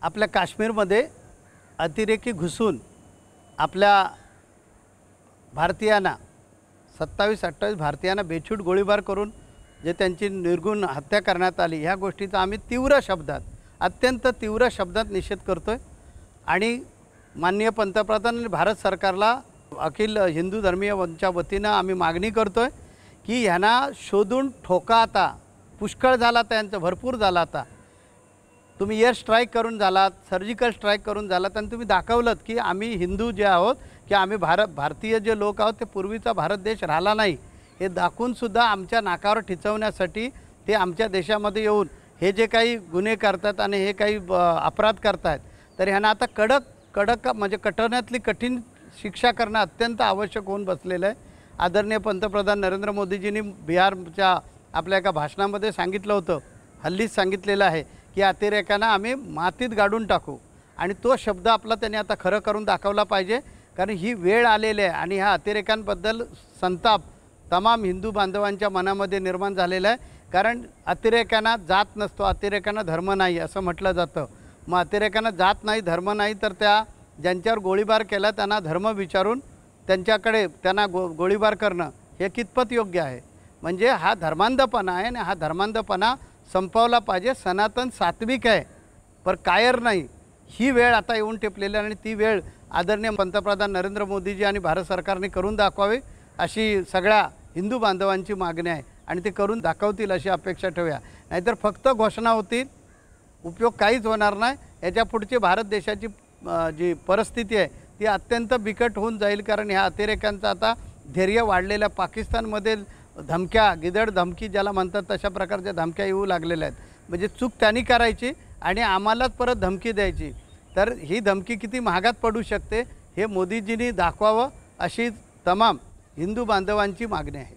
आपल्या काश्मीरमध्ये अतिरेकी घुसून आपल्या भारतीयांना 27-28 भारतीयांना बेछूट गोळीबार करून जे त्यांची निर्गुण हत्या करण्यात आली, ह्या गोष्टीचा आम्ही तीव्र शब्दात, अत्यंत तीव्र शब्दात निषेध करतोय। आणि माननीय पंतप्रधानांनी भारत सरकारला अखिल हिंदू धर्मीय वंच्या वतीनं आम्ही मागणी करतोय की ह्यांना शोधून ठोका। आता पुष्कळ झाला, त्यांचं भरपूर झाला। आता तुम्ही एअर स्ट्राईक करून झालात, सर्जिकल स्ट्राईक करून झालात आणि तुम्ही दाखवलंत की आम्ही हिंदू जे आहोत, की आम्ही भारतीय जे लोक आहोत ते पूर्वीचा भारत देश राहिला नाही, हे दाखवूनसुद्धा आमच्या नाकावर ठिचवण्यासाठी ते आमच्या देशामध्ये येऊन हे जे काही गुन्हे करतात आणि हे काही अपराध करतात, तर ह्यांना आता कडक म्हणजे कठोरातली कठीण शिक्षा करणं अत्यंत आवश्यक होऊन बसलेलं आहे। आदरणीय पंतप्रधान नरेंद्र मोदीजींनी बिहारच्या आपल्या एका भाषणामध्ये सांगितलं होतं, हल्लीच सांगितलेलं आहे की अतिरेक्यांना आम्ही मातीत गाडून टाकू। आणि तो शब्द आपला त्यांनी आता खरं करून दाखवला पाहिजे, कारण ही वेळ आलेली आहे आणि ह्या अतिरेक्यांबद्दल संताप तमाम हिंदू बांधवांच्या मनामध्ये निर्माण झालेला आहे। कारण अतिरेक्यांना जात नसतो, अतिरेक्यांना धर्म नाही असं म्हटलं जातं। मग अतिरेक्यांना जात नाही, धर्म नाही, तर त्या ज्यांच्यावर गोळीबार केला त्यांना धर्म विचारून त्यांच्याकडे त्यांना गोळीबार करणं हे कितपत योग्य आहे? म्हणजे हा धर्मांधपणा आहे आणि हा धर्मांधपणा संपवला पाहिजे। सनातन सात्विक आहे पर कायर नाही। ही वेळ आता येऊन टिपलेली आणि ती वेळ आदरणीय पंतप्रधान नरेंद्र मोदीजी आणि भारत सरकारने करून दाखवावी अशी सगळ्या हिंदू बांधवांची मागणी आहे आणि ते करून दाखवतील अशी अपेक्षा ठेवूया। नाहीतर फक्त घोषणा होतील, उपयोग काहीच होणार नाही। याच्या पुढची भारत देशाची जी परिस्थिती आहे ती अत्यंत बिकट होऊन जाईल, कारण ह्या अतिरेक्यांचं आता धैर्य वाढलेलं, पाकिस्तानमध्ये धमक्या, गिदड धमकी ज्याला म्हणतात तशा प्रकारच्या धमक्या येऊ लागलेल्या आहेत। म्हणजे चूक त्यांनी करायची आणि आम्हालाच परत धमकी द्यायची, तर ही धमकी किती महागात पडू शकते हे मोदीजींनी दाखवावं अशी तमाम हिंदू बांधवांची मागणी आहे।